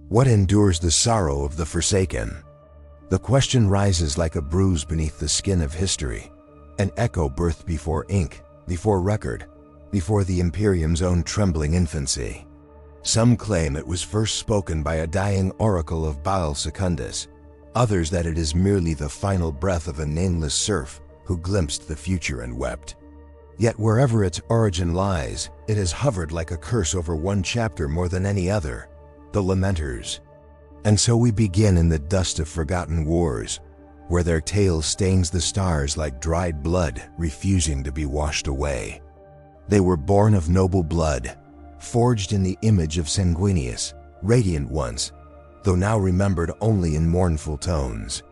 What endures the sorrow of the forsaken? The question rises like a bruise beneath the skin of history, an echo birthed before ink, before record, before the Imperium's own trembling infancy. Some claim it was first spoken by a dying oracle of Baal Secundus, others that it is merely the final breath of a nameless serf who glimpsed the future and wept. Yet wherever its origin lies, it has hovered like a curse over one chapter more than any other, the Lamenters. And so we begin in the dust of forgotten wars, where their tale stains the stars like dried blood refusing to be washed away. They were born of noble blood, forged in the image of Sanguinius, radiant once, though now remembered only in mournful tones.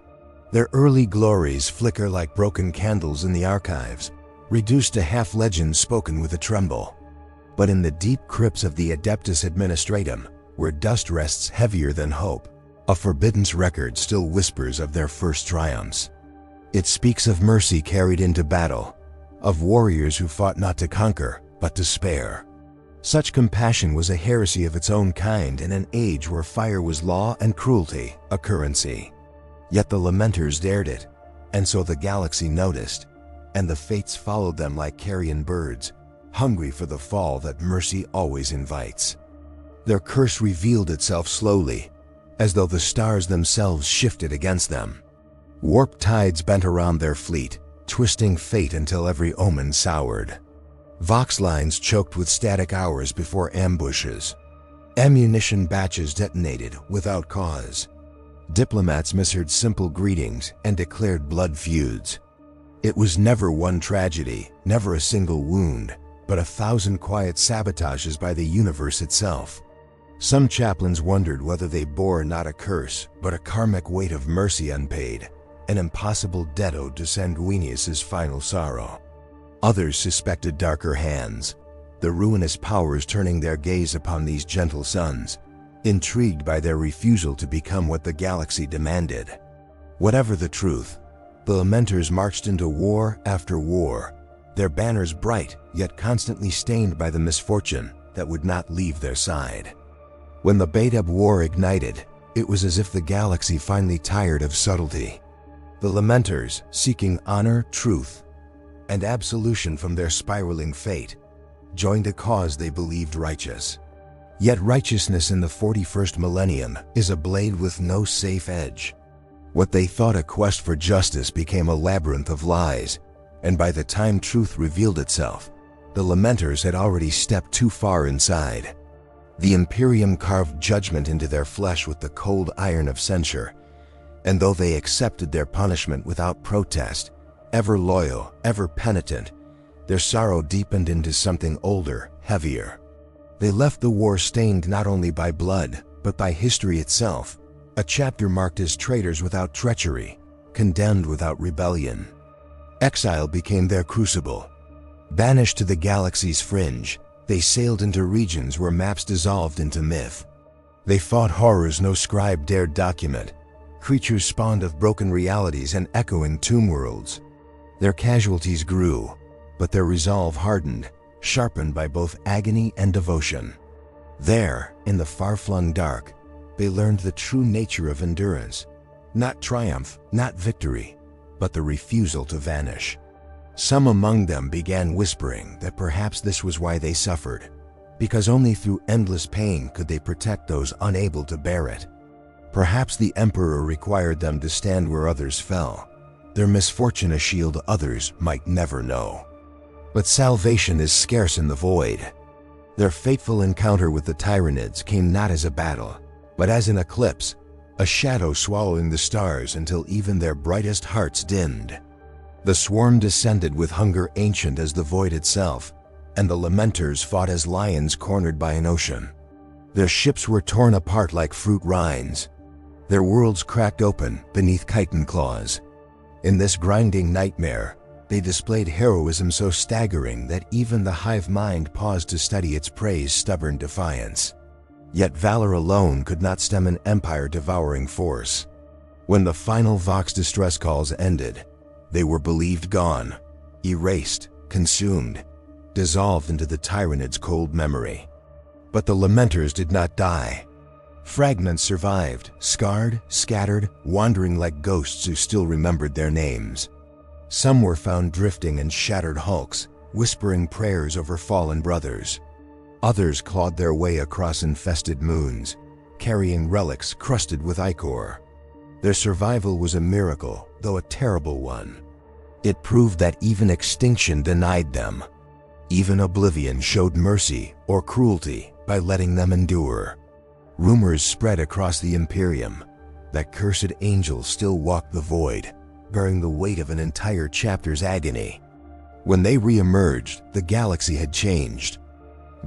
Their early glories flicker like broken candles in the archives, reduced to half-legends spoken with a tremble. But in the deep crypts of the Adeptus Administratum, where dust rests heavier than hope, a forbidden's record still whispers of their first triumphs. It speaks of mercy carried into battle, of warriors who fought not to conquer, but to spare. Such compassion was a heresy of its own kind in an age where fire was law and cruelty a currency. Yet the Lamenters dared it, and so the galaxy noticed, and the fates followed them like carrion birds, hungry for the fall that mercy always invites. Their curse revealed itself slowly, as though the stars themselves shifted against them. Warp tides bent around their fleet, twisting fate until every omen soured. Vox lines choked with static hours before ambushes. Ammunition batches detonated without cause. Diplomats misheard simple greetings and declared blood feuds. It was never one tragedy, never a single wound, but 1,000 quiet sabotages by the universe itself. Some chaplains wondered whether they bore not a curse, but a karmic weight of mercy unpaid, an impossible debt owed to Sanguinius's final sorrow. Others suspected darker hands, the ruinous powers turning their gaze upon these gentle sons, intrigued by their refusal to become what the galaxy demanded. Whatever the truth, the Lamenters marched into war after war, their banners bright yet constantly stained by the misfortune that would not leave their side. When the Badab War ignited, it was as if the galaxy finally tired of subtlety. The Lamenters, seeking honor, truth, and absolution from their spiraling fate, joined a cause they believed righteous. Yet righteousness in the 41st millennium is a blade with no safe edge. What they thought a quest for justice became a labyrinth of lies, and by the time truth revealed itself, the Lamenters had already stepped too far inside. The Imperium carved judgment into their flesh with the cold iron of censure, and though they accepted their punishment without protest, ever loyal, ever penitent, their sorrow deepened into something older, heavier. They left the war stained not only by blood, but by history itself, a chapter marked as traitors without treachery, condemned without rebellion. Exile became their crucible. Banished to the galaxy's fringe, they sailed into regions where maps dissolved into myth. They fought horrors no scribe dared document, creatures spawned of broken realities and echoing tomb worlds. Their casualties grew, but their resolve hardened, sharpened by both agony and devotion. There, in the far-flung dark, they learned the true nature of endurance, not triumph, not victory, but the refusal to vanish. Some among them began whispering that perhaps this was why they suffered, because only through endless pain could they protect those unable to bear it. Perhaps the Emperor required them to stand where others fell, their misfortune a shield others might never know. But salvation is scarce in the void. Their fateful encounter with the Tyranids came not as a battle, but as an eclipse, a shadow swallowing the stars until even their brightest hearts dimmed. The swarm descended with hunger ancient as the void itself, and the Lamenters fought as lions cornered by an ocean. Their ships were torn apart like fruit rinds. Their worlds cracked open beneath chitin claws. In this grinding nightmare, they displayed heroism so staggering that even the hive mind paused to study its prey's stubborn defiance. Yet valor alone could not stem an empire-devouring force. When the final Vox distress calls ended, they were believed gone, erased, consumed, dissolved into the Tyranid's cold memory. But the Lamenters did not die. Fragments survived, scarred, scattered, wandering like ghosts who still remembered their names. Some were found drifting in shattered hulks, whispering prayers over fallen brothers. Others clawed their way across infested moons, carrying relics crusted with ichor. Their survival was a miracle, though a terrible one. It proved that even extinction denied them. Even oblivion showed mercy or cruelty by letting them endure. Rumors spread across the Imperium that cursed angels still walked the void, bearing the weight of an entire chapter's agony. When they re-emerged, the galaxy had changed.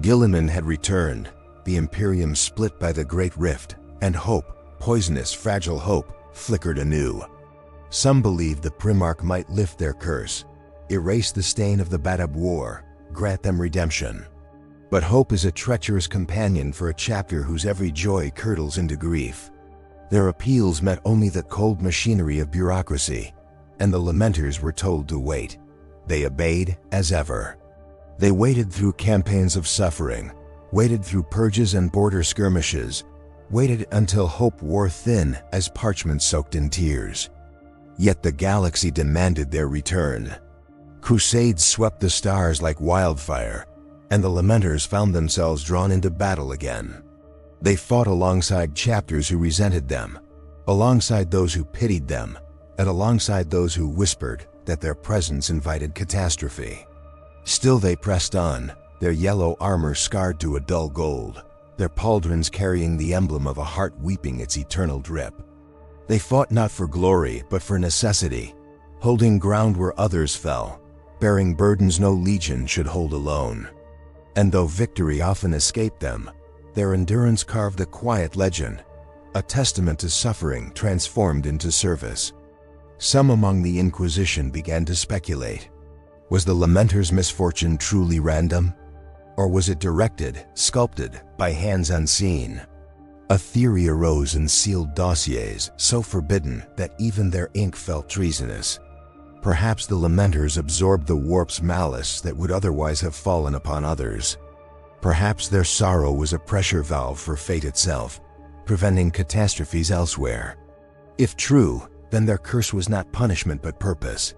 Guilliman had returned, the Imperium split by the Great Rift, and hope, poisonous, fragile hope, flickered anew. Some believed the Primarch might lift their curse, erase the stain of the Badab War, grant them redemption. But hope is a treacherous companion for a chapter whose every joy curdles into grief. Their appeals met only the cold machinery of bureaucracy, and the Lamenters were told to wait. They obeyed as ever. They waited through campaigns of suffering, waited through purges and border skirmishes, waited until hope wore thin as parchment soaked in tears. Yet the galaxy demanded their return. Crusades swept the stars like wildfire, and the Lamenters found themselves drawn into battle again. They fought alongside chapters who resented them, alongside those who pitied them, and alongside those who whispered that their presence invited catastrophe. Still they pressed on, their yellow armor scarred to a dull gold, their pauldrons carrying the emblem of a heart weeping its eternal drip. They fought not for glory, but for necessity, holding ground where others fell, bearing burdens no legion should hold alone. And though victory often escaped them, their endurance carved a quiet legend, a testament to suffering transformed into service. Some among the Inquisition began to speculate. Was the Lamenters' misfortune truly random? Or was it directed, sculpted, by hands unseen? A theory arose in sealed dossiers so forbidden that even their ink felt treasonous. Perhaps the Lamenters absorbed the warp's malice that would otherwise have fallen upon others. Perhaps their sorrow was a pressure valve for fate itself, preventing catastrophes elsewhere. If true, then their curse was not punishment but purpose.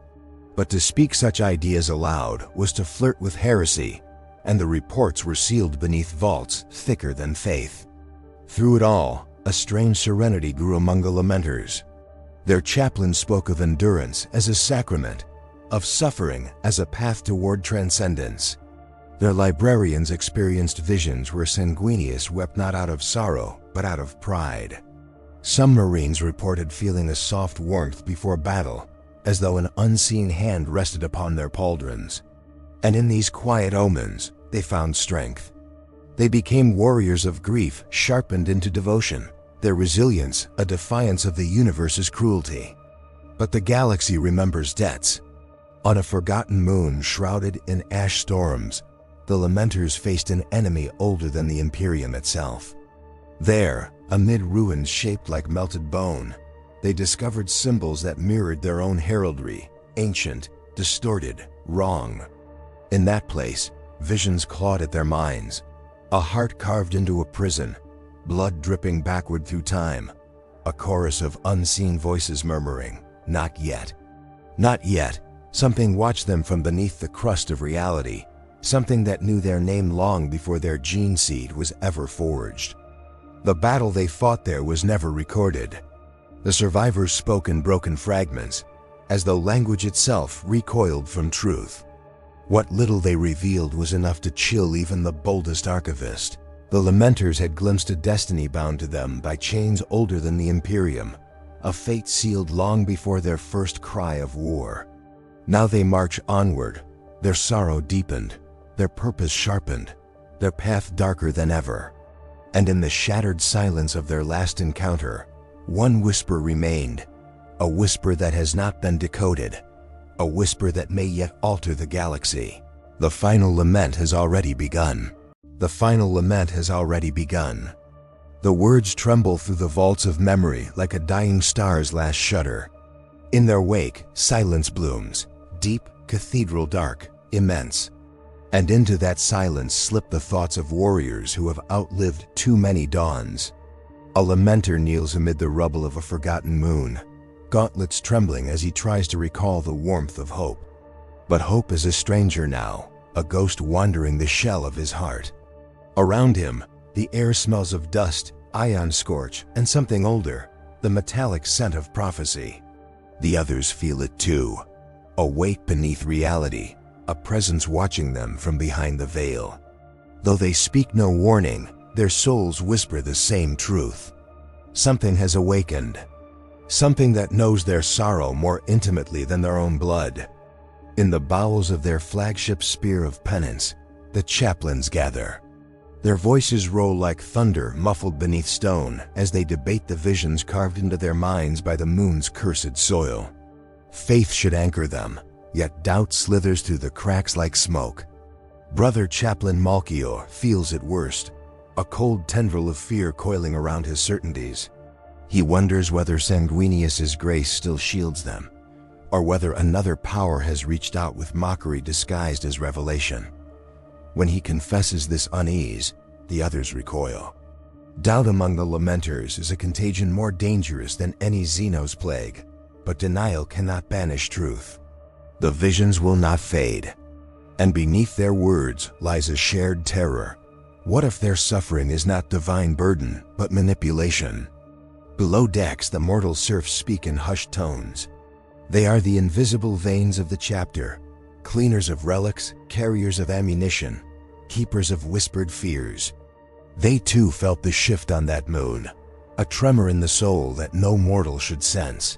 But to speak such ideas aloud was to flirt with heresy, and the reports were sealed beneath vaults thicker than faith. Through it all, a strange serenity grew among the Lamenters. Their chaplain spoke of endurance as a sacrament, of suffering as a path toward transcendence. Their librarians experienced visions where Sanguinius wept not out of sorrow, but out of pride. Some Marines reported feeling a soft warmth before battle, as though an unseen hand rested upon their pauldrons. And in these quiet omens, they found strength. They became warriors of grief, sharpened into devotion, their resilience a defiance of the universe's cruelty. But the galaxy remembers debts. On a forgotten moon shrouded in ash storms, the Lamenters faced an enemy older than the Imperium itself. There, amid ruins shaped like melted bone, they discovered symbols that mirrored their own heraldry, ancient, distorted, wrong. In that place, visions clawed at their minds, a heart carved into a prison, blood dripping backward through time, a chorus of unseen voices murmuring, "Not yet. Not yet." Something watched them from beneath the crust of reality, something that knew their name long before their gene seed was ever forged. The battle they fought there was never recorded. The survivors spoke in broken fragments, as though language itself recoiled from truth. What little they revealed was enough to chill even the boldest archivist. The Lamenters had glimpsed a destiny bound to them by chains older than the Imperium, a fate sealed long before their first cry of war. Now they march onward, their sorrow deepened, their purpose sharpened, their path darker than ever. And in the shattered silence of their last encounter, one whisper remained, a whisper that has not been decoded, a whisper that may yet alter the galaxy. The final lament has already begun. The final lament has already begun. The words tremble through the vaults of memory like a dying star's last shudder. In their wake, silence blooms, deep, cathedral dark, immense. And into that silence slip the thoughts of warriors who have outlived too many dawns. A lamenter kneels amid the rubble of a forgotten moon, gauntlets trembling as he tries to recall the warmth of hope. But hope is a stranger now, a ghost wandering the shell of his heart. Around him, the air smells of dust, ion scorch, and something older, the metallic scent of prophecy. The others feel it too. Awake beneath reality, a presence watching them from behind the veil. Though they speak no warning, their souls whisper the same truth. Something has awakened. Something that knows their sorrow more intimately than their own blood. In the bowels of their flagship spear of penance, the chaplains gather. Their voices roll like thunder muffled beneath stone as they debate the visions carved into their minds by the moon's cursed soil. Faith should anchor them, yet doubt slithers through the cracks like smoke. Brother Chaplain Malchior feels it worst, a cold tendril of fear coiling around his certainties. He wonders whether Sanguinius's grace still shields them, or whether another power has reached out with mockery disguised as revelation. When he confesses this unease, the others recoil. Doubt among the Lamenters is a contagion more dangerous than any Xenos plague, but denial cannot banish truth. The visions will not fade, and beneath their words lies a shared terror. What if their suffering is not divine burden, but manipulation? Below decks, the mortal serfs speak in hushed tones. They are the invisible veins of the chapter, cleaners of relics, carriers of ammunition, keepers of whispered fears. They too felt the shift on that moon, a tremor in the soul that no mortal should sense.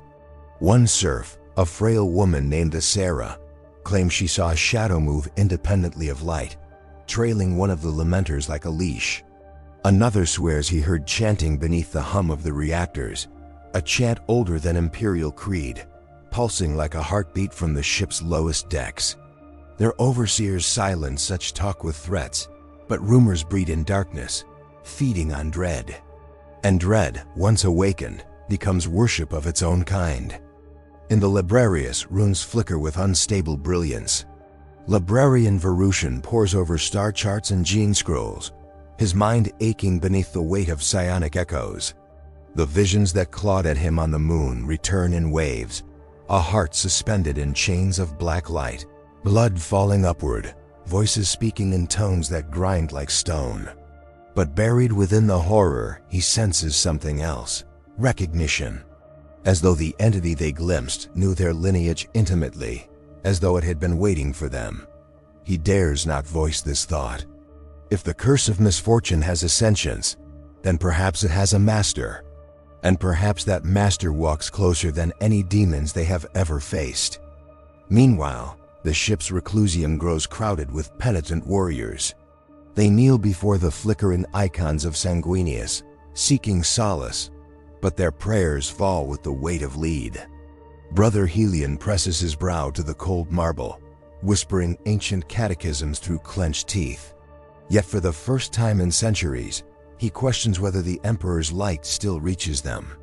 One serf, a frail woman named Sarah, claims she saw a shadow move independently of light, trailing one of the Lamenters like a leash. Another swears he heard chanting beneath the hum of the reactors, a chant older than Imperial creed, pulsing like a heartbeat from the ship's lowest decks. Their overseers silence such talk with threats, but rumors breed in darkness, feeding on dread. And dread, once awakened, becomes worship of its own kind. In the Librarius, runes flicker with unstable brilliance. Librarian Verushan pores over star charts and gene scrolls, his mind aching beneath the weight of psionic echoes. The visions that clawed at him on the moon return in waves, a heart suspended in chains of black light, blood falling upward, voices speaking in tones that grind like stone. But buried within the horror, he senses something else, recognition. As though the entity they glimpsed knew their lineage intimately, as though it had been waiting for them. He dares not voice this thought. If the curse of misfortune has a sentience, then perhaps it has a master. And perhaps that master walks closer than any demons they have ever faced. Meanwhile, the ship's reclusium grows crowded with penitent warriors. They kneel before the flickering icons of Sanguinius, seeking solace, but their prayers fall with the weight of lead. Brother Helion presses his brow to the cold marble, whispering ancient catechisms through clenched teeth. Yet for the first time in centuries, he questions whether the Emperor's light still reaches them.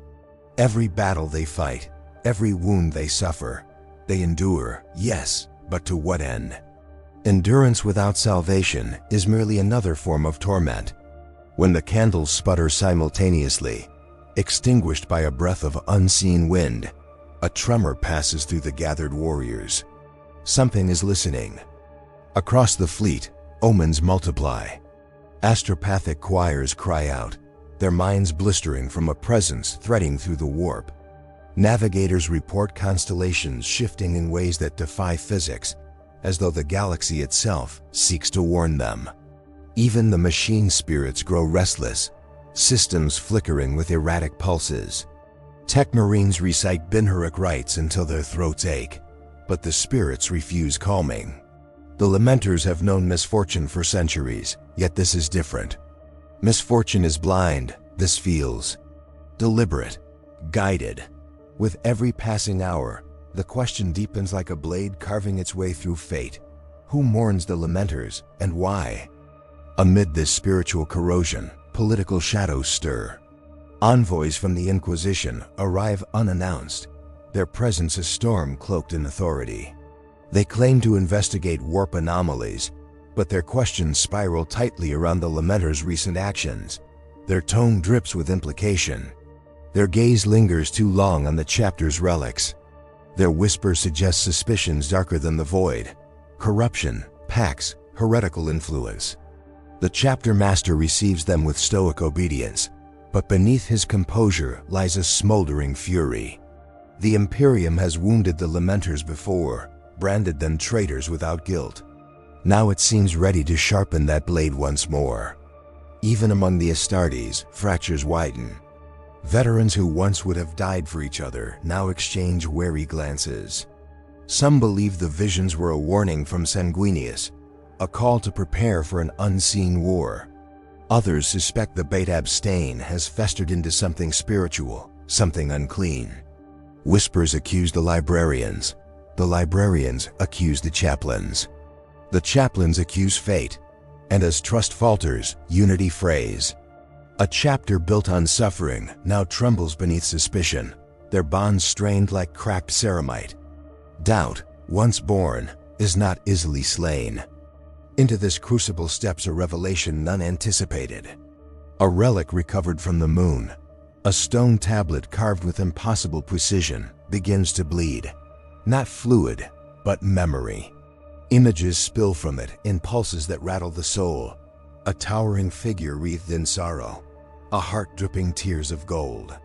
Every battle they fight, every wound they suffer, they endure, yes, but to what end? Endurance without salvation is merely another form of torment. When the candles sputter simultaneously, extinguished by a breath of unseen wind, a tremor passes through the gathered warriors. Something is listening. Across the fleet, omens multiply. Astropathic choirs cry out, their minds blistering from a presence threading through the warp. Navigators report constellations shifting in ways that defy physics, as though the galaxy itself seeks to warn them. Even the machine spirits grow restless, systems flickering with erratic pulses. Tech Marines recite Binhuric rites until their throats ache, but the spirits refuse calming. The Lamenters have known misfortune for centuries, yet this is different. Misfortune is blind, this feels deliberate, guided. With every passing hour, the question deepens like a blade carving its way through fate. Who mourns the Lamenters, and why? Amid this spiritual corrosion, political shadows stir. Envoys from the Inquisition arrive unannounced, their presence a storm cloaked in authority. They claim to investigate warp anomalies, but their questions spiral tightly around the Lamenters' recent actions. Their tone drips with implication. Their gaze lingers too long on the chapter's relics. Their whisper suggests suspicions darker than the void. Corruption, pax, heretical influence. The chapter master receives them with stoic obedience, but beneath his composure lies a smoldering fury. The Imperium has wounded the Lamenters before, branded them traitors without guilt. Now it seems ready to sharpen that blade once more. Even among the Astartes, fractures widen. Veterans who once would have died for each other now exchange wary glances. Some believe the visions were a warning from Sanguinius, a call to prepare for an unseen war. Others suspect the Betab stain has festered into something spiritual, something unclean. Whispers accuse the librarians accuse the chaplains. The chaplains accuse fate, and as trust falters, unity frays. A chapter built on suffering now trembles beneath suspicion, their bonds strained like cracked ceramite. Doubt, once born, is not easily slain. Into this crucible steps a revelation none anticipated. A relic recovered from the moon, a stone tablet carved with impossible precision, begins to bleed. Not fluid, but memory. Images spill from it in pulses that rattle the soul. A towering figure wreathed in sorrow, a heart dripping tears of gold.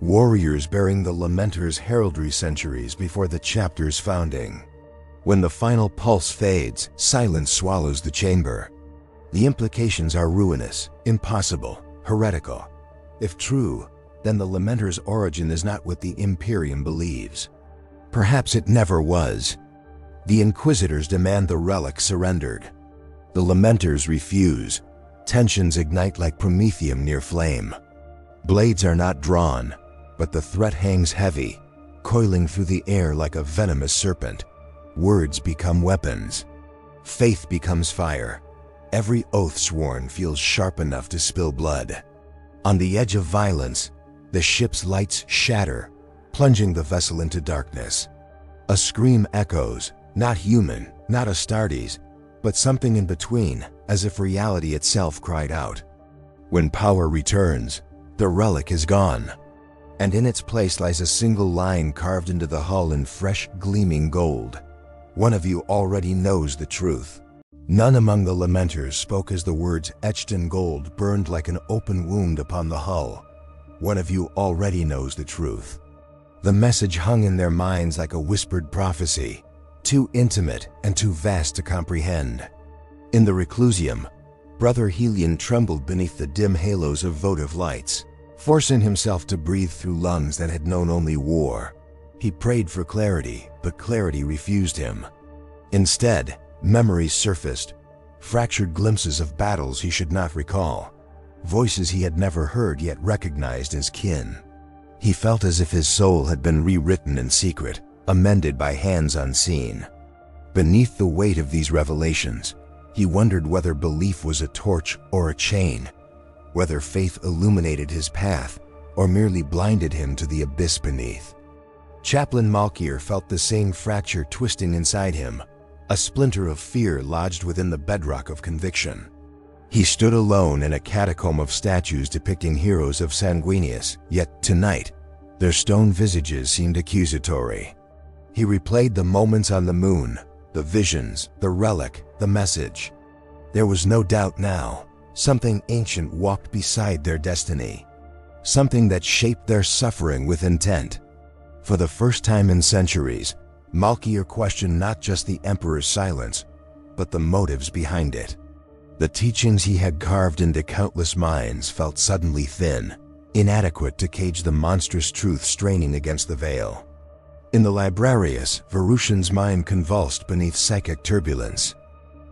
Warriors bearing the Lamenters' heraldry centuries before the chapter's founding. When the final pulse fades, silence swallows the chamber. The implications are ruinous, impossible, heretical. If true, then the Lamenters' origin is not what the Imperium believes. Perhaps it never was. The Inquisitors demand the relic surrendered. The Lamenters refuse. Tensions ignite like promethium near flame. Blades are not drawn, but the threat hangs heavy, coiling through the air like a venomous serpent. Words become weapons. Faith becomes fire. Every oath sworn feels sharp enough to spill blood. On the edge of violence, the ship's lights shatter, plunging the vessel into darkness. A scream echoes, not human, not Astartes, but something in between, as if reality itself cried out. When power returns, the relic is gone, and in its place lies a single line carved into the hull in fresh, gleaming gold. One of you already knows the truth. None among the Lamenters spoke as the words etched in gold burned like an open wound upon the hull. One of you already knows the truth. The message hung in their minds like a whispered prophecy, too intimate and too vast to comprehend. In the reclusium, Brother Helion trembled beneath the dim halos of votive lights, forcing himself to breathe through lungs that had known only war. He prayed for clarity, but clarity refused him. Instead, memories surfaced, fractured glimpses of battles he should not recall, voices he had never heard yet recognized as kin. He felt as if his soul had been rewritten in secret, amended by hands unseen. Beneath the weight of these revelations, he wondered whether belief was a torch or a chain, whether faith illuminated his path or merely blinded him to the abyss beneath. Chaplain Malkier felt the same fracture twisting inside him, a splinter of fear lodged within the bedrock of conviction. He stood alone in a catacomb of statues depicting heroes of Sanguinius, yet tonight, their stone visages seemed accusatory. He replayed the moments on the moon, the visions, the relic, the message. There was no doubt now. Something ancient walked beside their destiny. Something that shaped their suffering with intent. For the first time in centuries, Malkier questioned not just the Emperor's silence, but the motives behind it. The teachings he had carved into countless minds felt suddenly thin, inadequate to cage the monstrous truth straining against the veil. In the Librarius, Varushan's mind convulsed beneath psychic turbulence.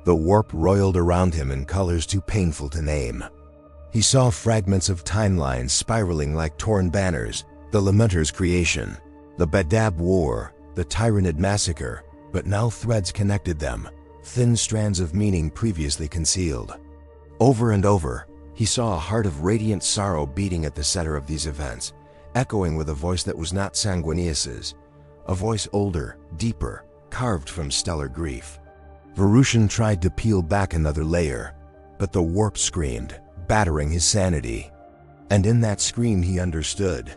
The warp roiled around him in colors too painful to name. He saw fragments of timelines spiraling like torn banners, the Lamenters' creation, the Badab War, the Tyranid massacre, but now threads connected them, thin strands of meaning previously concealed. Over and over, he saw a heart of radiant sorrow beating at the center of these events, echoing with a voice that was not Sanguinius's, a voice older, deeper, carved from stellar grief. Varushan tried to peel back another layer, but the warp screamed, battering his sanity. And in that scream he understood.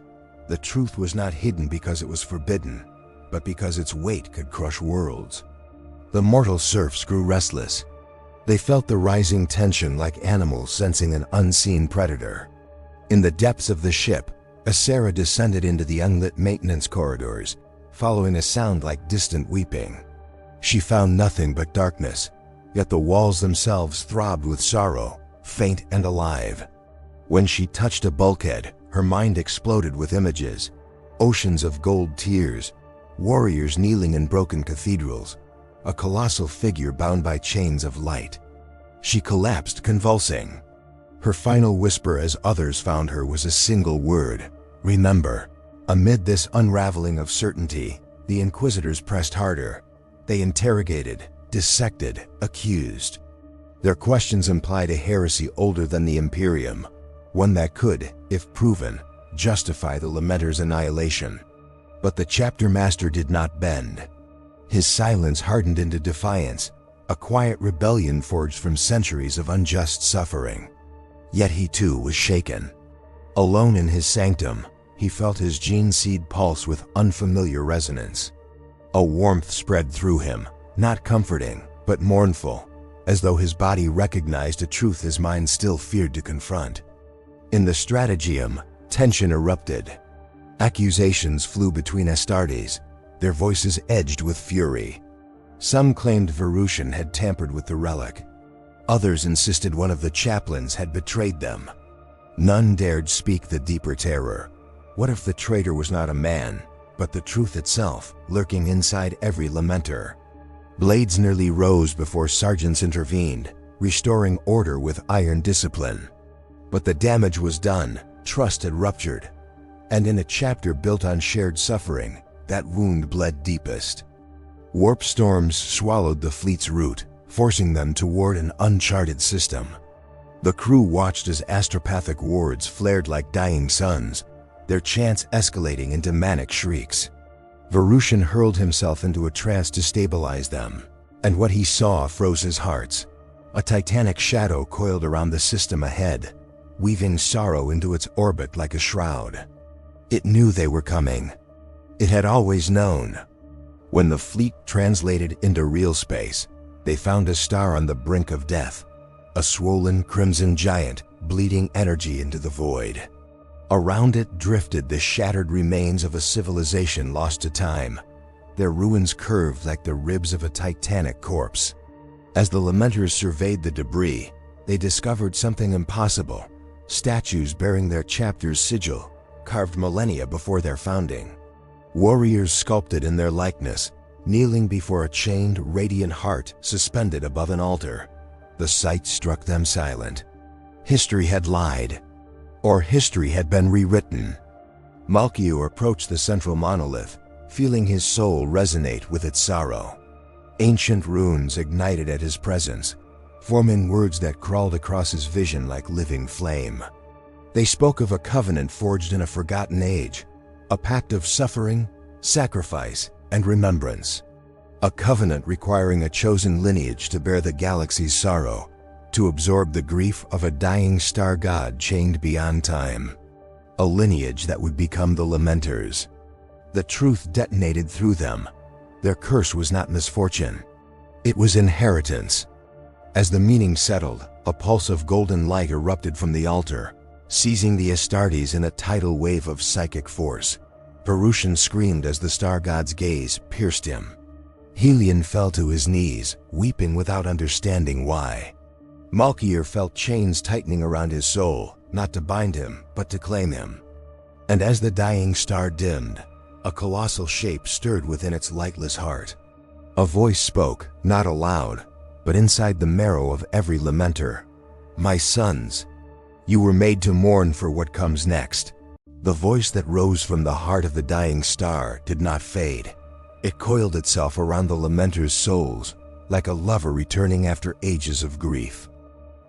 The truth was not hidden because it was forbidden, but because its weight could crush worlds. The mortal serfs grew restless. They felt the rising tension like animals sensing an unseen predator. In the depths of the ship, Asera descended into the unlit maintenance corridors, following a sound like distant weeping. She found nothing but darkness, yet the walls themselves throbbed with sorrow, faint and alive. When she touched a bulkhead, her mind exploded with images, oceans of gold tears, warriors kneeling in broken cathedrals, a colossal figure bound by chains of light. She collapsed, convulsing. Her final whisper as others found her was a single word: remember. Amid this unraveling of certainty, the Inquisitors pressed harder. They interrogated, dissected, accused. Their questions implied a heresy older than the Imperium, one that could, if proven, justify the Lamenters' annihilation. But the chapter master did not bend. His silence hardened into defiance, a quiet rebellion forged from centuries of unjust suffering. Yet he too was shaken. Alone in his sanctum, he felt his gene seed pulse with unfamiliar resonance. A warmth spread through him, not comforting, but mournful, as though his body recognized a truth his mind still feared to confront. In the Strategium, tension erupted. Accusations flew between Astartes, their voices edged with fury. Some claimed Varushan had tampered with the relic. Others insisted one of the chaplains had betrayed them. None dared speak the deeper terror. What if the traitor was not a man, but the truth itself, lurking inside every Lamenter? Blades nearly rose before sergeants intervened, restoring order with iron discipline. But the damage was done, trust had ruptured. And in a chapter built on shared suffering, that wound bled deepest. Warp storms swallowed the fleet's route, forcing them toward an uncharted system. The crew watched as astropathic wards flared like dying suns, their chants escalating into manic shrieks. Varushan hurled himself into a trance to stabilize them, and what he saw froze his hearts. A titanic shadow coiled around the system ahead, weaving sorrow into its orbit like a shroud. It knew they were coming. It had always known. When the fleet translated into real space, they found a star on the brink of death, a swollen crimson giant bleeding energy into the void. Around it drifted the shattered remains of a civilization lost to time, their ruins curved like the ribs of a titanic corpse. As the Lamenters surveyed the debris, they discovered something impossible: statues bearing their chapter's sigil, carved millennia before their founding. Warriors sculpted in their likeness, kneeling before a chained, radiant heart suspended above an altar. The sight struck them silent. History had lied, or history had been rewritten. Malchior approached the central monolith, feeling his soul resonate with its sorrow. Ancient runes ignited at his presence, forming words that crawled across his vision like living flame. They spoke of a covenant forged in a forgotten age, a pact of suffering, sacrifice, and remembrance. A covenant requiring a chosen lineage to bear the galaxy's sorrow, to absorb the grief of a dying star god chained beyond time. A lineage that would become the Lamenters. The truth detonated through them. Their curse was not misfortune. It was inheritance. As the meaning settled, a pulse of golden light erupted from the altar, seizing the Astartes in a tidal wave of psychic force. Varushan screamed as the star god's gaze pierced him. Helion fell to his knees, weeping without understanding why. Malchior felt chains tightening around his soul, not to bind him, but to claim him. And as the dying star dimmed, a colossal shape stirred within its lightless heart. A voice spoke, not aloud, but inside the marrow of every Lamenter. "My sons, you were made to mourn for what comes next." The voice that rose from the heart of the dying star did not fade. It coiled itself around the Lamenters' souls, like a lover returning after ages of grief.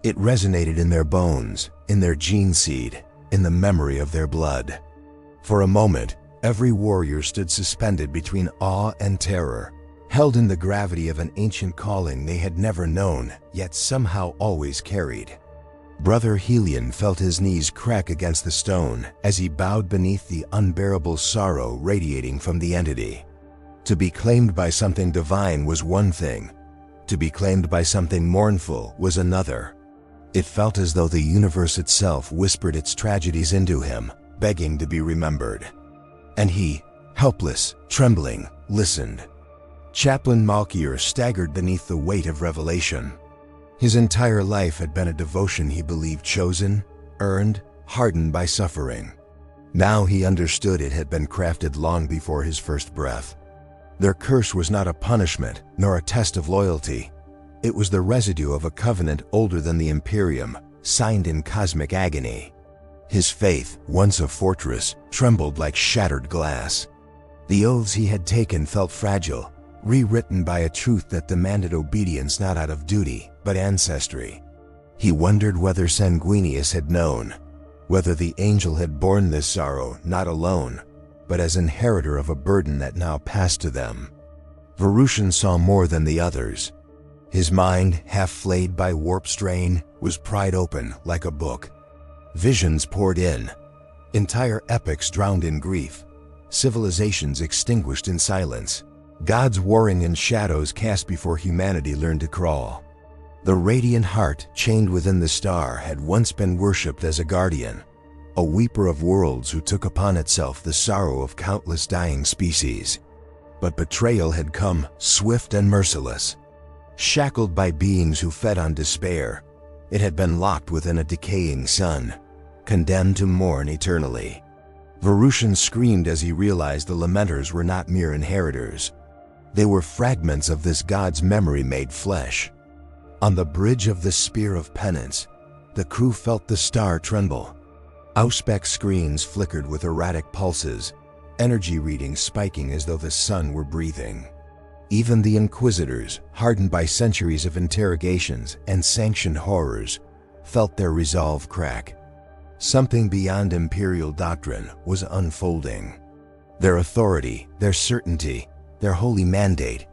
It resonated in their bones, in their gene seed, in the memory of their blood. For a moment, every warrior stood suspended between awe and terror, held in the gravity of an ancient calling they had never known, yet somehow always carried. Brother Helion felt his knees crack against the stone as he bowed beneath the unbearable sorrow radiating from the entity. To be claimed by something divine was one thing. To be claimed by something mournful was another. It felt as though the universe itself whispered its tragedies into him, begging to be remembered. And he, helpless, trembling, listened. Chaplain Malkier staggered beneath the weight of revelation. His entire life had been a devotion he believed chosen, earned, hardened by suffering. Now he understood it had been crafted long before his first breath. Their curse was not a punishment, nor a test of loyalty. It was the residue of a covenant older than the Imperium, signed in cosmic agony. His faith, once a fortress, trembled like shattered glass. The oaths he had taken felt fragile, rewritten by a truth that demanded obedience not out of duty, but ancestry. He wondered whether Sanguinius had known, whether the angel had borne this sorrow not alone, but as inheritor of a burden that now passed to them. Varushan saw more than the others. His mind, half flayed by warp strain, was pried open like a book. Visions poured in, entire epics drowned in grief, civilizations extinguished in silence, gods warring in shadows cast before humanity learned to crawl. The radiant heart chained within the star had once been worshipped as a guardian, a weeper of worlds who took upon itself the sorrow of countless dying species. But betrayal had come swift and merciless. Shackled by beings who fed on despair, it had been locked within a decaying sun, condemned to mourn eternally. Varushan screamed as he realized the Lamenters were not mere inheritors. They were fragments of this god's memory made flesh. On the bridge of the Spear of Penance, the crew felt the star tremble. Auspex screens flickered with erratic pulses, energy readings spiking as though the sun were breathing. Even the Inquisitors, hardened by centuries of interrogations and sanctioned horrors, felt their resolve crack. Something beyond imperial doctrine was unfolding. Their authority, their certainty, their holy mandate,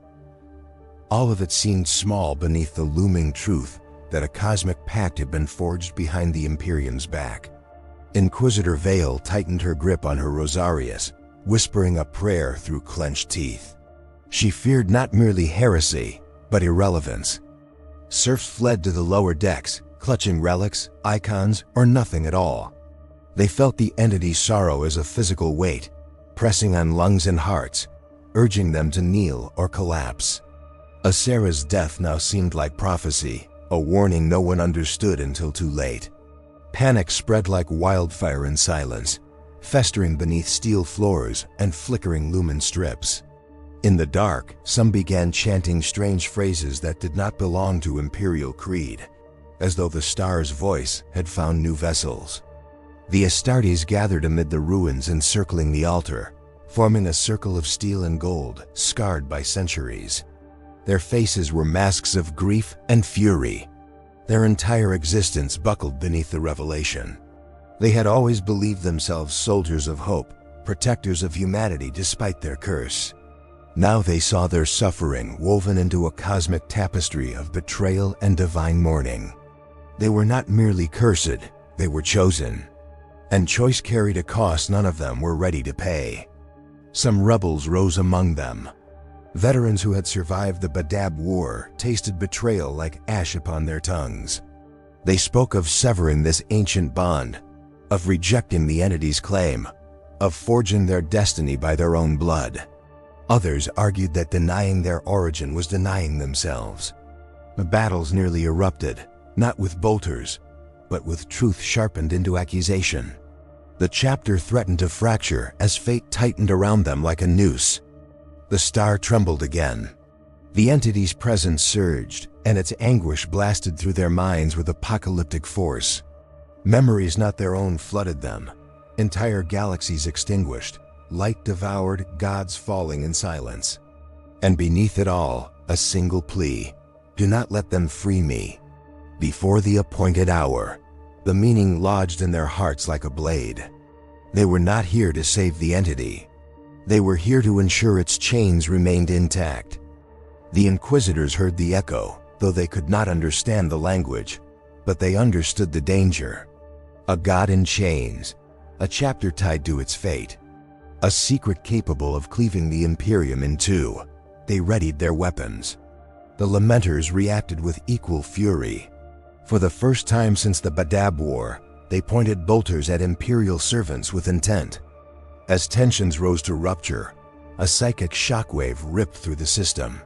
all of it seemed small beneath the looming truth that a cosmic pact had been forged behind the Imperium's back. Inquisitor Vale tightened her grip on her Rosarius, whispering a prayer through clenched teeth. She feared not merely heresy, but irrelevance. Serfs fled to the lower decks, clutching relics, icons, or nothing at all. They felt the entity's sorrow as a physical weight, pressing on lungs and hearts, urging them to kneel or collapse. Asera's death now seemed like prophecy, a warning no one understood until too late. Panic spread like wildfire in silence, festering beneath steel floors and flickering lumen strips. In the dark, some began chanting strange phrases that did not belong to Imperial creed, as though the star's voice had found new vessels. The Astartes gathered amid the ruins encircling the altar, forming a circle of steel and gold, scarred by centuries. Their faces were masks of grief and fury. Their entire existence buckled beneath the revelation. They had always believed themselves soldiers of hope, protectors of humanity despite their curse. Now they saw their suffering woven into a cosmic tapestry of betrayal and divine mourning. They were not merely cursed, they were chosen. And choice carried a cost none of them were ready to pay. Some rebels rose among them. Veterans who had survived the Badab War tasted betrayal like ash upon their tongues. They spoke of severing this ancient bond, of rejecting the entity's claim, of forging their destiny by their own blood. Others argued that denying their origin was denying themselves. The battles nearly erupted, not with bolters, but with truth sharpened into accusation. The chapter threatened to fracture as fate tightened around them like a noose. The star trembled again. The entity's presence surged, and its anguish blasted through their minds with apocalyptic force. Memories not their own flooded them. Entire galaxies extinguished, light devoured, gods falling in silence. And beneath it all, a single plea: do not let them free me. Before the appointed hour, the meaning lodged in their hearts like a blade. They were not here to save the entity. They were here to ensure its chains remained intact. The Inquisitors heard the echo, though they could not understand the language. but they understood the danger. A god in chains, a chapter tied to its fate, a secret capable of cleaving the Imperium in two. They readied their weapons. The Lamenters reacted with equal fury. For the first time since the Badab War, they pointed bolters at Imperial servants with intent. As tensions rose to rupture, a psychic shockwave ripped through the system.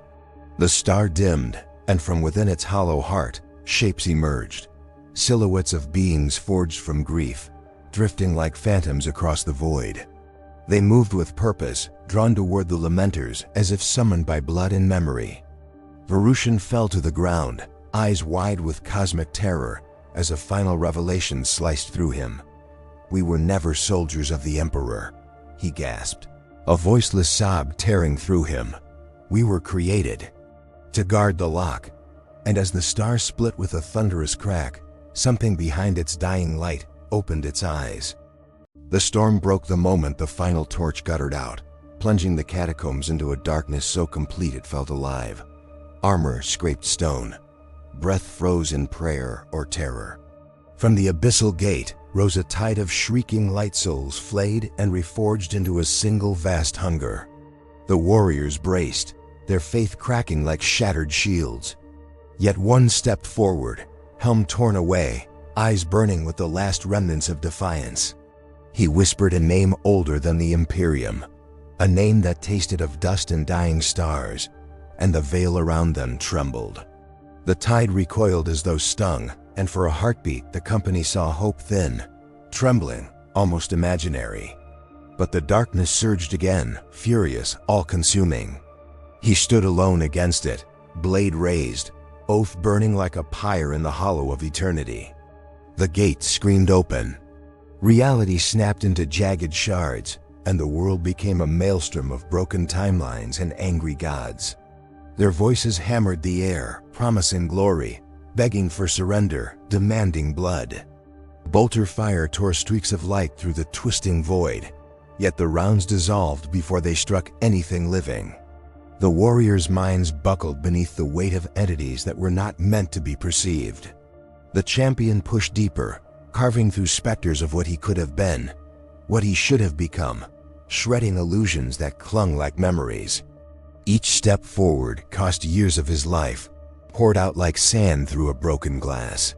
The star dimmed, and from within its hollow heart, shapes emerged. Silhouettes of beings forged from grief, drifting like phantoms across the void. They moved with purpose, drawn toward the Lamenters as if summoned by blood and memory. Varushan fell to the ground, eyes wide with cosmic terror, as a final revelation sliced through him. "We were never soldiers of the Emperor," he gasped, a voiceless sob tearing through him. "We were created to guard the lock." And as the star split with a thunderous crack, something behind its dying light opened its eyes. The storm broke the moment the final torch guttered out, plunging the catacombs into a darkness so complete it felt alive. Armor scraped stone. Breath froze in prayer or terror. From the abyssal gate rose a tide of shrieking light souls, flayed and reforged into a single vast hunger. The warriors braced, their faith cracking like shattered shields. Yet one stepped forward, helm torn away, eyes burning with the last remnants of defiance. He whispered a name older than the Imperium, a name that tasted of dust and dying stars, and the veil around them trembled. The tide recoiled as though stung, and for a heartbeat the company saw hope thin, trembling, almost imaginary. But the darkness surged again, furious, all-consuming. He stood alone against it, blade raised, oath burning like a pyre in the hollow of eternity. The gate screamed open. Reality snapped into jagged shards, and the world became a maelstrom of broken timelines and angry gods. Their voices hammered the air, promising glory, begging for surrender, demanding blood. Bolter fire tore streaks of light through the twisting void, yet the rounds dissolved before they struck anything living. The warriors' minds buckled beneath the weight of entities that were not meant to be perceived. The champion pushed deeper, carving through specters of what he could have been, what he should have become, shredding illusions that clung like memories. Each step forward cost years of his life, poured out like sand through a broken glass.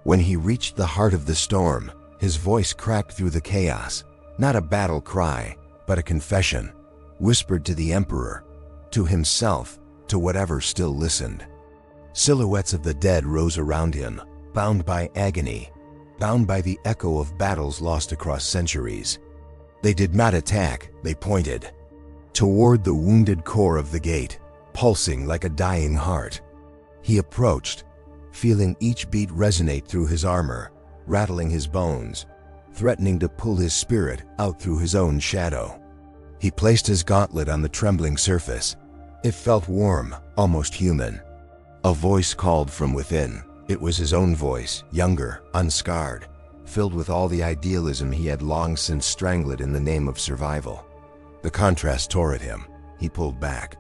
When he reached the heart of the storm, his voice cracked through the chaos, not a battle cry, but a confession, whispered to the Emperor, to himself, to whatever still listened. Silhouettes of the dead rose around him, bound by agony, bound by the echo of battles lost across centuries. They did not attack, they pointed toward the wounded core of the gate, pulsing like a dying heart. He approached, feeling each beat resonate through his armor, rattling his bones, threatening to pull his spirit out through his own shadow. He placed his gauntlet on the trembling surface. It felt warm, almost human. A voice called from within. It was his own voice, younger, unscarred, filled with all the idealism he had long since strangled in the name of survival. The contrast tore at him. He pulled back.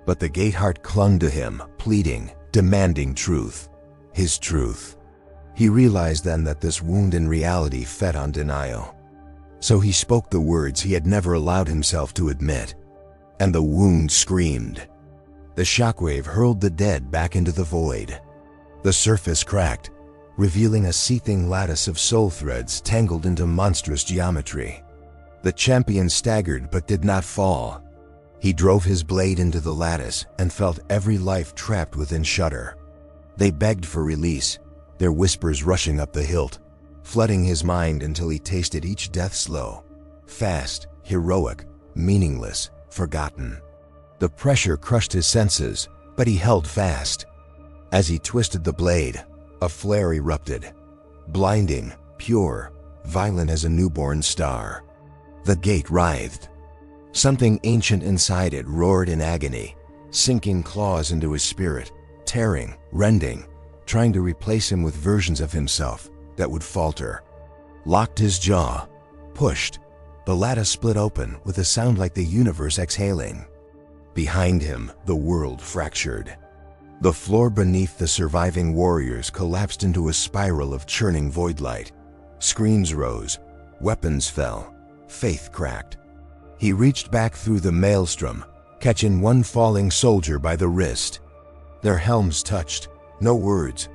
But the gate heart clung to him, pleading, demanding truth. His truth. He realized then that this wound in reality fed on denial. So he spoke the words he had never allowed himself to admit. And the wound screamed. The shockwave hurled the dead back into the void. The surface cracked, revealing a seething lattice of soul threads tangled into monstrous geometry. The champion staggered but did not fall. He drove his blade into the lattice and felt every life trapped within shudder. They begged for release, their whispers rushing up the hilt, flooding his mind until he tasted each death slow, fast, heroic, meaningless, forgotten. The pressure crushed his senses, but he held fast. As he twisted the blade, a flare erupted, blinding, pure, violent as a newborn star. The gate writhed. Something ancient inside it roared in agony, sinking claws into his spirit, tearing, rending, trying to replace him with versions of himself that would falter. Locked his jaw, pushed, the lattice split open with a sound like the universe exhaling. Behind him, the world fractured. The floor beneath the surviving warriors collapsed into a spiral of churning void light. Screams rose, weapons fell, faith cracked. He reached back through the maelstrom, catching one falling soldier by the wrist. Their helms touched, no words,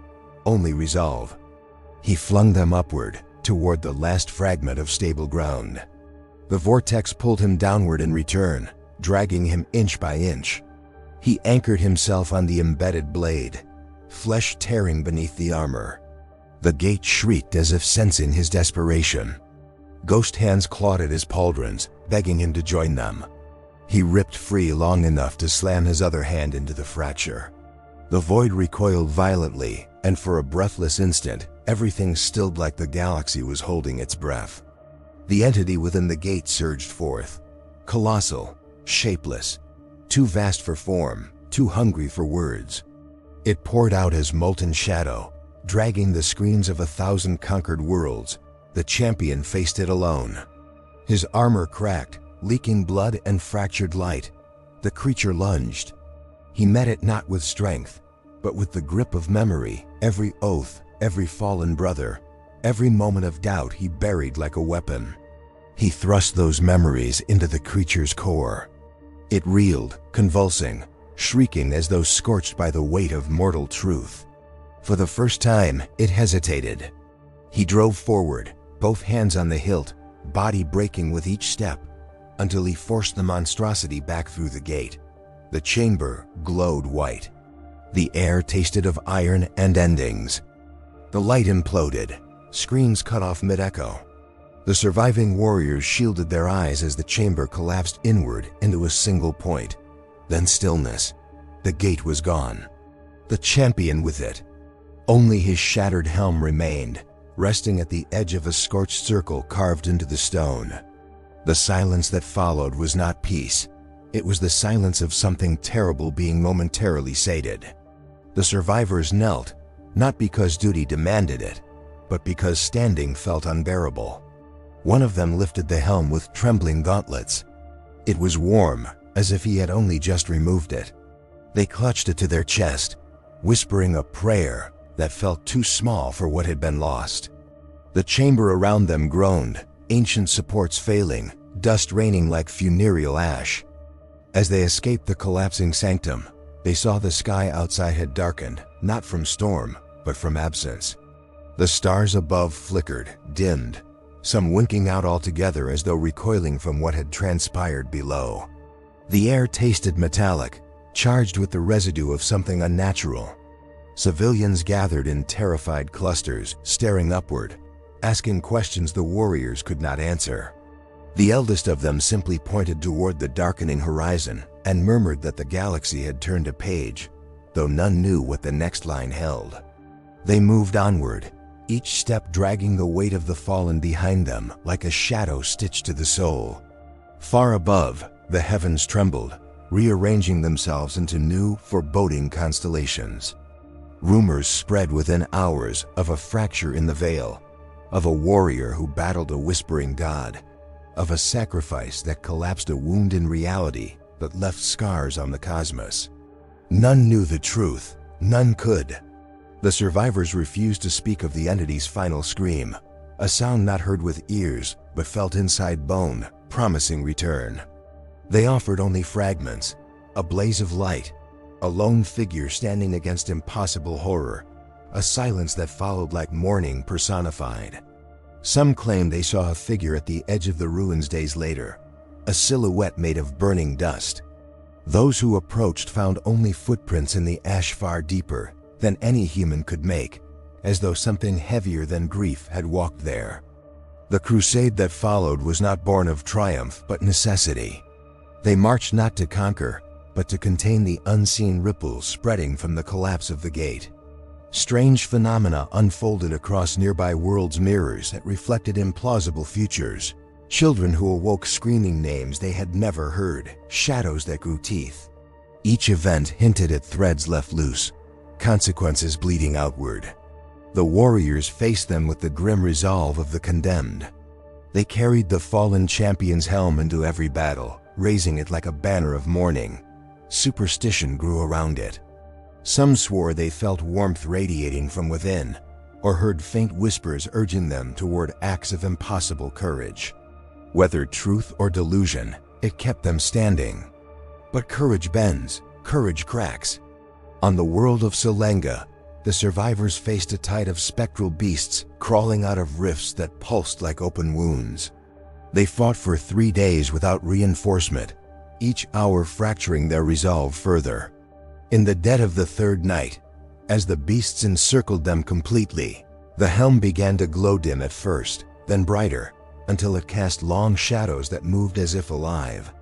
only resolve. He flung them upward, toward the last fragment of stable ground. The vortex pulled him downward in return, dragging him inch by inch. He anchored himself on the embedded blade, flesh tearing beneath the armor. The gate shrieked as if sensing his desperation. Ghost hands clawed at his pauldrons, begging him to join them. He ripped free long enough to slam his other hand into the fracture. The void recoiled violently, and for a breathless instant, everything stilled like the galaxy was holding its breath. The entity within the gate surged forth, colossal, shapeless, too vast for form, too hungry for words. It poured out as molten shadow, dragging the screams of 1,000 conquered worlds. The champion faced it alone. His armor cracked, leaking blood and fractured light. The creature lunged. He met it not with strength, but with the grip of memory. Every oath, every fallen brother, every moment of doubt he buried like a weapon. He thrust those memories into the creature's core. It reeled, convulsing, shrieking as though scorched by the weight of mortal truth. For the first time, it hesitated. He drove forward, both hands on the hilt, body breaking with each step, until he forced the monstrosity back through the gate. The chamber glowed white. The air tasted of iron and endings. The light imploded, screams cut off mid-echo. The surviving warriors shielded their eyes as the chamber collapsed inward into a single point. Then stillness. The gate was gone. The champion with it. Only his shattered helm remained, resting at the edge of a scorched circle carved into the stone. The silence that followed was not peace. It was the silence of something terrible being momentarily sated. The survivors knelt, not because duty demanded it, but because standing felt unbearable. One of them lifted the helm with trembling gauntlets. It was warm, as if he had only just removed it. They clutched it to their chest, whispering a prayer that felt too small for what had been lost. The chamber around them groaned, ancient supports failing, dust raining like funereal ash. As they escaped the collapsing sanctum, they saw the sky outside had darkened, not from storm, but from absence. The stars above flickered, dimmed, some winking out altogether as though recoiling from what had transpired below. The air tasted metallic, charged with the residue of something unnatural. Civilians gathered in terrified clusters, staring upward, asking questions the warriors could not answer. The eldest of them simply pointed toward the darkening horizon and murmured that the galaxy had turned a page, though none knew what the next line held. They moved onward, each step dragging the weight of the fallen behind them like a shadow stitched to the soul. Far above, the heavens trembled, rearranging themselves into new, foreboding constellations. Rumors spread within hours of a fracture in the veil, of a warrior who battled a whispering god, of a sacrifice that collapsed a wound in reality but left scars on the cosmos. None knew the truth, none could. The survivors refused to speak of the entity's final scream, a sound not heard with ears but felt inside bone, promising return. They offered only fragments, a blaze of light, a lone figure standing against impossible horror, a silence that followed like mourning personified. Some claimed they saw a figure at the edge of the ruins days later, a silhouette made of burning dust. Those who approached found only footprints in the ash far deeper than any human could make, as though something heavier than grief had walked there. The crusade that followed was not born of triumph but necessity. They marched not to conquer, but to contain the unseen ripples spreading from the collapse of the gate. Strange phenomena unfolded across nearby worlds' mirrors that reflected implausible futures. Children who awoke screaming names they had never heard, shadows that grew teeth. Each event hinted at threads left loose, consequences bleeding outward. The warriors faced them with the grim resolve of the condemned. They carried the fallen champion's helm into every battle, raising it like a banner of mourning. Superstition grew around it. Some swore they felt warmth radiating from within, or heard faint whispers urging them toward acts of impossible courage. Whether truth or delusion, it kept them standing. But courage bends, courage cracks. On the world of Salenga, the survivors faced a tide of spectral beasts crawling out of rifts that pulsed like open wounds. They fought for 3 days without reinforcement, each hour fracturing their resolve further. In the dead of the third night, as the beasts encircled them completely, the helm began to glow dim at first, then brighter, until it cast long shadows that moved as if alive.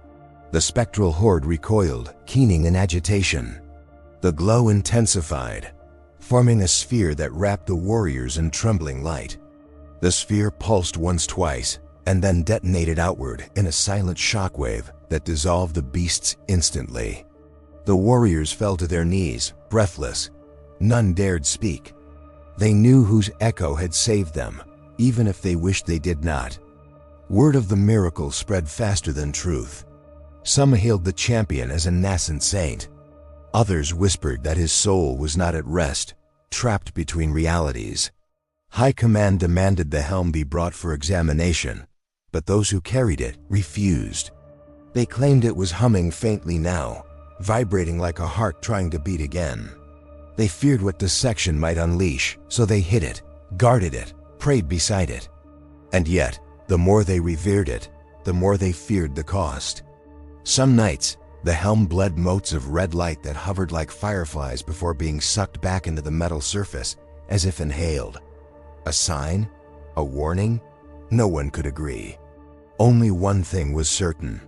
The spectral horde recoiled, keening in agitation. The glow intensified, forming a sphere that wrapped the warriors in trembling light. The sphere pulsed once, twice, and then detonated outward in a silent shockwave that dissolved the beasts instantly. The warriors fell to their knees, breathless. None dared speak. They knew whose echo had saved them, even if they wished they did not. Word of the miracle spread faster than truth. Some hailed the champion as a nascent saint. Others whispered that his soul was not at rest, trapped between realities. High command demanded the helm be brought for examination, but those who carried it refused. They claimed it was humming faintly now, vibrating like a heart trying to beat again. They feared what dissection might unleash, so they hid it, guarded it, prayed beside it. And yet, the more they revered it, the more they feared the cost. Some nights, the helm bled motes of red light that hovered like fireflies before being sucked back into the metal surface, as if inhaled. A sign? A warning? No one could agree. Only one thing was certain.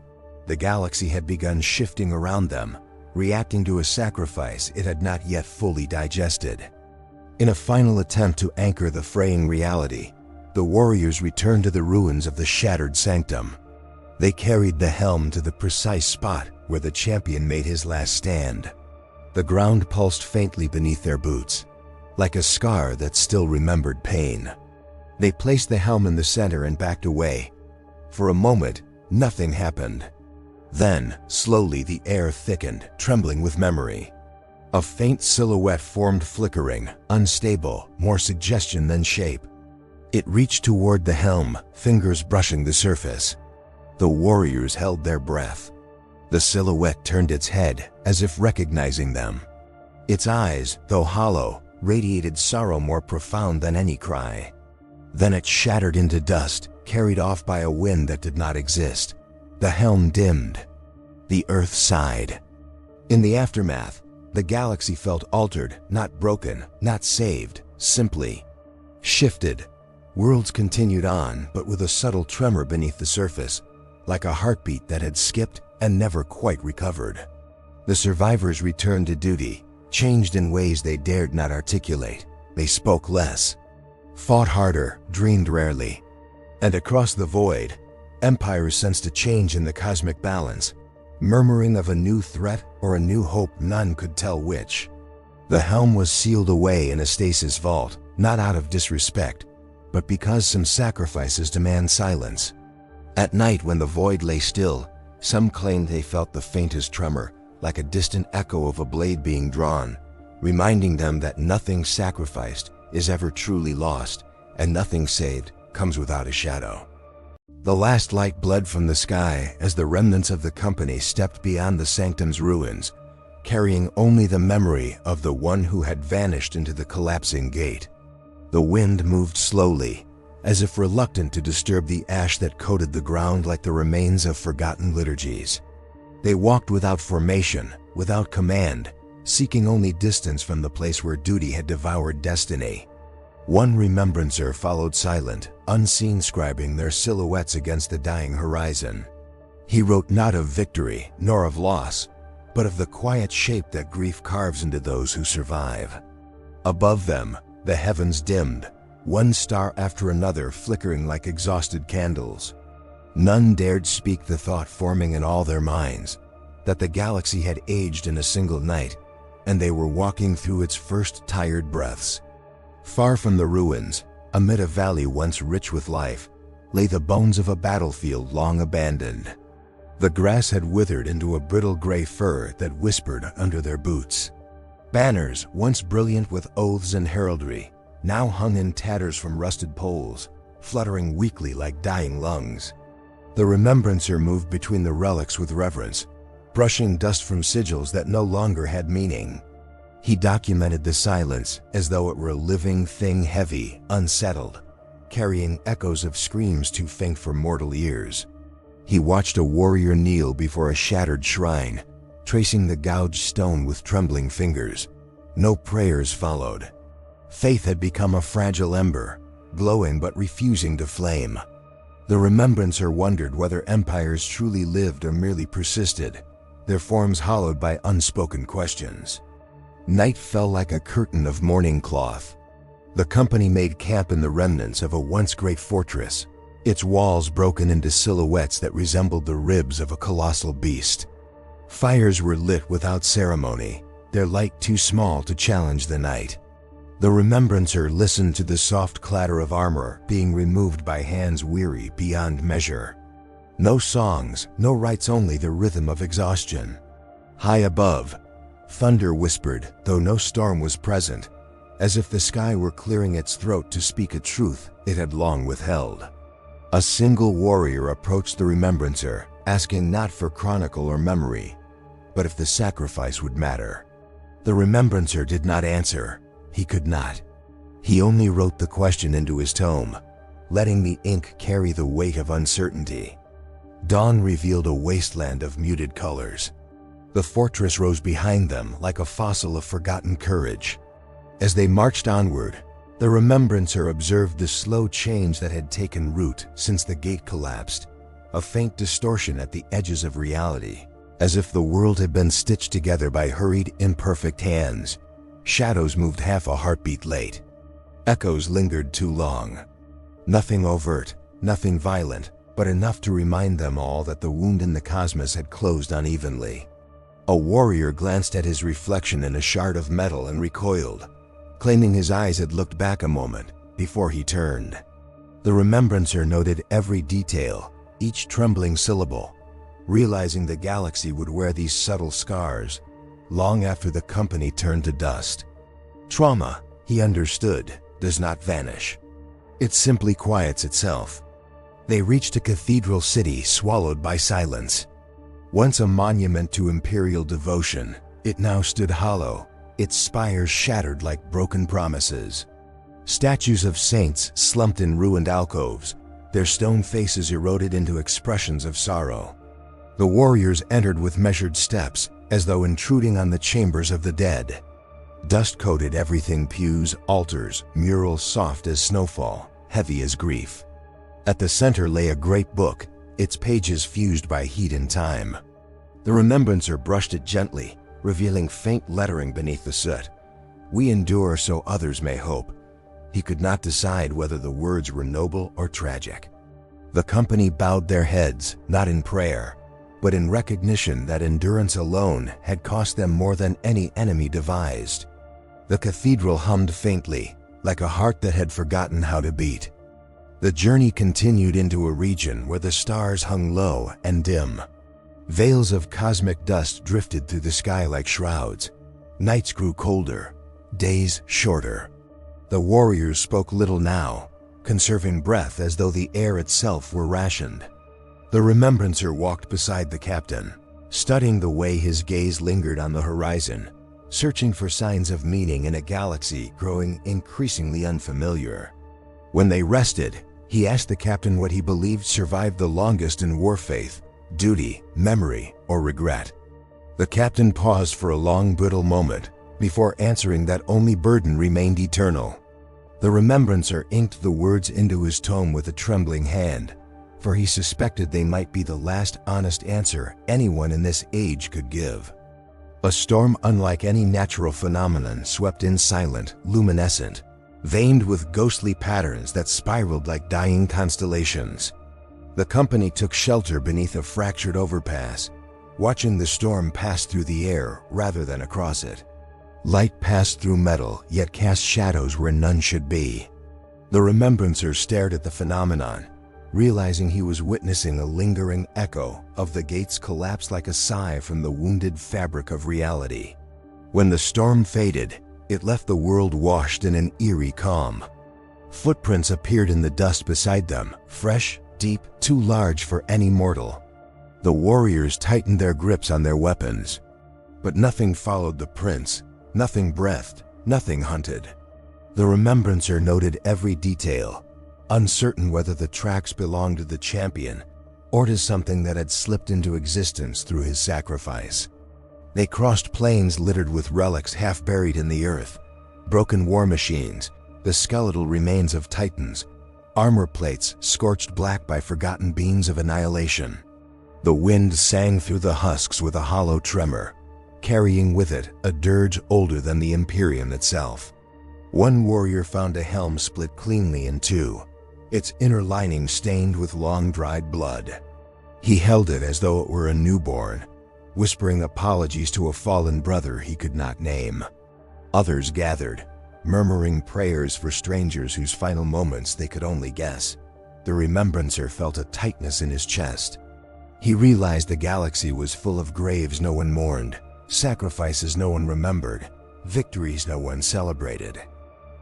The galaxy had begun shifting around them, reacting to a sacrifice it had not yet fully digested. In a final attempt to anchor the fraying reality, the warriors returned to the ruins of the shattered sanctum. They carried the helm to the precise spot where the champion made his last stand. The ground pulsed faintly beneath their boots, like a scar that still remembered pain. They placed the helm in the center and backed away. For a moment, nothing happened. Then, slowly the air thickened, trembling with memory. A faint silhouette formed, flickering, unstable, more suggestion than shape. It reached toward the helm, fingers brushing the surface. The warriors held their breath. The silhouette turned its head, as if recognizing them. Its eyes, though hollow, radiated sorrow more profound than any cry. Then it shattered into dust, carried off by a wind that did not exist. The helm dimmed. The earth sighed. In the aftermath, the galaxy felt altered, not broken, not saved, simply shifted. Worlds continued on, but with a subtle tremor beneath the surface, like a heartbeat that had skipped and never quite recovered. The survivors returned to duty, changed in ways they dared not articulate. They spoke less, fought harder, dreamed rarely. And across the void, empires sensed a change in the cosmic balance, murmuring of a new threat or a new hope, none could tell which. The helm was sealed away in a stasis vault, not out of disrespect, but because some sacrifices demand silence. At night when the void lay still, some claimed they felt the faintest tremor, like a distant echo of a blade being drawn, reminding them that nothing sacrificed is ever truly lost, and nothing saved comes without a shadow. The last light bled from the sky as the remnants of the company stepped beyond the sanctum's ruins, carrying only the memory of the one who had vanished into the collapsing gate. The wind moved slowly, as if reluctant to disturb the ash that coated the ground like the remains of forgotten liturgies. They walked without formation, without command, seeking only distance from the place where duty had devoured destiny. One remembrancer followed silent, unseen, scribing their silhouettes against the dying horizon. He wrote not of victory, nor of loss, but of the quiet shape that grief carves into those who survive. Above them, the heavens dimmed, one star after another flickering like exhausted candles. None dared speak the thought forming in all their minds, that the galaxy had aged in a single night, and they were walking through its first tired breaths. Far from the ruins, amid a valley once rich with life, lay the bones of a battlefield long abandoned. The grass had withered into a brittle gray fur that whispered under their boots. Banners, once brilliant with oaths and heraldry, now hung in tatters from rusted poles, fluttering weakly like dying lungs. The remembrancer moved between the relics with reverence, brushing dust from sigils that no longer had meaning. He documented the silence as though it were a living thing, heavy, unsettled, carrying echoes of screams too faint for mortal ears. He watched a warrior kneel before a shattered shrine, tracing the gouged stone with trembling fingers. No prayers followed. Faith had become a fragile ember, glowing but refusing to flame. The remembrancer wondered whether empires truly lived or merely persisted, their forms hollowed by unspoken questions. Night fell like a curtain of mourning cloth. The company made camp in the remnants of a once great fortress, its walls broken into silhouettes that resembled the ribs of a colossal beast. Fires were lit without ceremony, their light too small to challenge the night. The remembrancer listened to the soft clatter of armor being removed by hands weary beyond measure. No songs, no rites, only the rhythm of exhaustion. High above, thunder whispered, though no storm was present, as if the sky were clearing its throat to speak a truth it had long withheld. A single warrior approached the remembrancer, asking not for chronicle or memory, but if the sacrifice would matter. The remembrancer did not answer. He could not. He only wrote the question into his tome, letting the ink carry the weight of uncertainty. Dawn revealed a wasteland of muted colors. The fortress rose behind them like a fossil of forgotten courage. As they marched onward, the remembrancer observed the slow change that had taken root since the gate collapsed, a faint distortion at the edges of reality, as if the world had been stitched together by hurried, imperfect hands. Shadows moved half a heartbeat late. Echoes lingered too long. Nothing overt, nothing violent, but enough to remind them all that the wound in the cosmos had closed unevenly. A warrior glanced at his reflection in a shard of metal and recoiled, claiming his eyes had looked back a moment before he turned. The remembrancer noted every detail, each trembling syllable, realizing the galaxy would wear these subtle scars long after the company turned to dust. Trauma, he understood, does not vanish. It simply quiets itself. They reached a cathedral city swallowed by silence. Once a monument to imperial devotion, it now stood hollow, its spires shattered like broken promises. Statues of saints slumped in ruined alcoves, their stone faces eroded into expressions of sorrow. The warriors entered with measured steps, as though intruding on the chambers of the dead. Dust coated everything: pews, altars, murals soft as snowfall, heavy as grief. At the center lay a great book, its pages fused by heat and time. The remembrancer brushed it gently, revealing faint lettering beneath the soot. "We endure so others may hope." He could not decide whether the words were noble or tragic. The company bowed their heads, not in prayer, but in recognition that endurance alone had cost them more than any enemy devised. The cathedral hummed faintly, like a heart that had forgotten how to beat. The journey continued into a region where the stars hung low and dim. Veils of cosmic dust drifted through the sky like shrouds. Nights grew colder, days shorter. The warriors spoke little now, conserving breath as though the air itself were rationed. The remembrancer walked beside the captain, studying the way his gaze lingered on the horizon, searching for signs of meaning in a galaxy growing increasingly unfamiliar. When they rested, he asked the captain what he believed survived the longest in war: faith, duty, memory, or regret. The captain paused for a long, brittle moment before answering that only burden remained eternal. The remembrancer inked the words into his tome with a trembling hand, for he suspected they might be the last honest answer anyone in this age could give. A storm unlike any natural phenomenon swept in, silent, luminescent, veined with ghostly patterns that spiraled like dying constellations. The company took shelter beneath a fractured overpass, watching the storm pass through the air rather than across it. Light passed through metal, yet cast shadows where none should be. The remembrancer stared at the phenomenon, realizing he was witnessing a lingering echo of the gate's collapse, like a sigh from the wounded fabric of reality. When the storm faded, it left the world washed in an eerie calm. Footprints appeared in the dust beside them, fresh, deep, too large for any mortal. The warriors tightened their grips on their weapons. But nothing followed the prints, nothing breathed, nothing hunted. The remembrancer noted every detail, uncertain whether the tracks belonged to the champion or to something that had slipped into existence through his sacrifice. They crossed plains littered with relics half buried in the earth, broken war machines, the skeletal remains of titans, armor plates scorched black by forgotten beams of annihilation. The wind sang through the husks with a hollow tremor, carrying with it a dirge older than the Imperium itself. One warrior found a helm split cleanly in two, its inner lining stained with long-dried blood. He held it as though it were a newborn, whispering apologies to a fallen brother he could not name. Others gathered, murmuring prayers for strangers whose final moments they could only guess. The remembrancer felt a tightness in his chest. He realized the galaxy was full of graves no one mourned, sacrifices no one remembered, victories no one celebrated.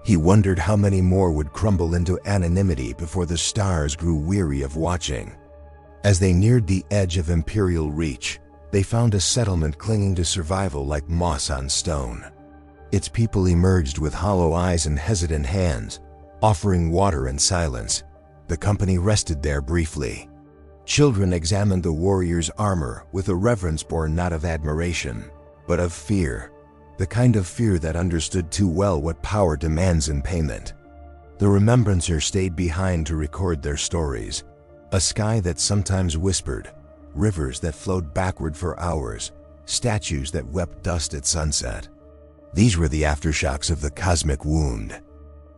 He wondered how many more would crumble into anonymity before the stars grew weary of watching. As they neared the edge of Imperial reach, they found a settlement clinging to survival like moss on stone. Its people emerged with hollow eyes and hesitant hands, offering water and silence. The company rested there briefly. Children examined the warriors' armor with a reverence born not of admiration, but of fear, the kind of fear that understood too well what power demands in payment. The remembrancer stayed behind to record their stories, a sky that sometimes whispered, rivers that flowed backward for hours, statues that wept dust at sunset. These were the aftershocks of the cosmic wound.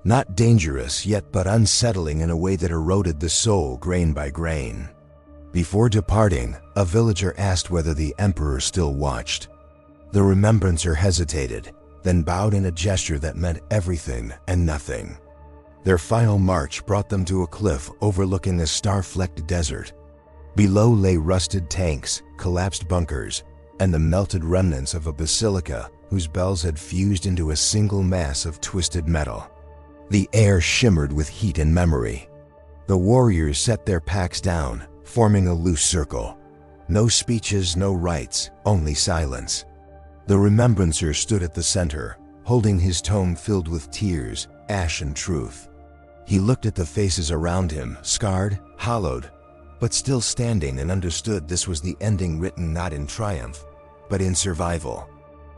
Not dangerous yet but unsettling in a way that eroded the soul grain by grain. Before departing, a villager asked whether the Emperor still watched. The remembrancer hesitated, then bowed in a gesture that meant everything and nothing. Their final march brought them to a cliff overlooking a star-flecked desert. Below lay rusted tanks, collapsed bunkers, and the melted remnants of a basilica whose bells had fused into a single mass of twisted metal. The air shimmered with heat and memory. The warriors set their packs down, forming a loose circle. No speeches, no rites, only silence. The remembrancer stood at the center, holding his tome filled with tears, ash and truth. He looked at the faces around him, scarred, hollowed, but still standing, and understood this was the ending written not in triumph, but in survival.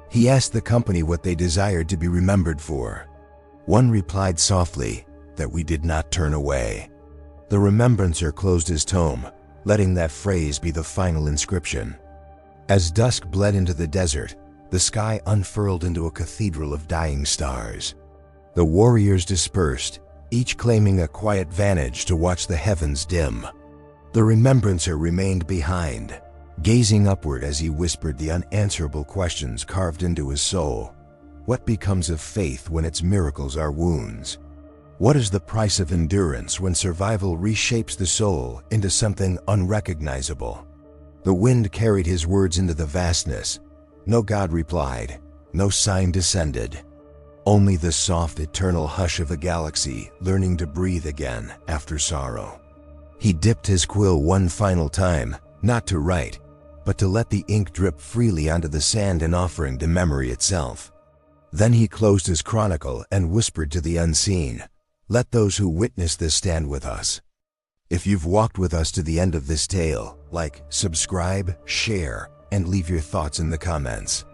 He asked the company what they desired to be remembered for. One replied softly, that we did not turn away. The remembrancer closed his tome, letting that phrase be the final inscription. As dusk bled into the desert, the sky unfurled into a cathedral of dying stars. The warriors dispersed, each claiming a quiet vantage to watch the heavens dim. The remembrancer remained behind, gazing upward as he whispered the unanswerable questions carved into his soul. What becomes of faith when its miracles are wounds? What is the price of endurance when survival reshapes the soul into something unrecognizable? The wind carried his words into the vastness. No god replied, no sign descended. Only the soft, eternal hush of a galaxy learning to breathe again after sorrow. He dipped his quill one final time, not to write, but to let the ink drip freely onto the sand in offering to memory itself. Then he closed his chronicle and whispered to the unseen, "Let those who witness this stand with us." If you've walked with us to the end of this tale, like, subscribe, share, and leave your thoughts in the comments.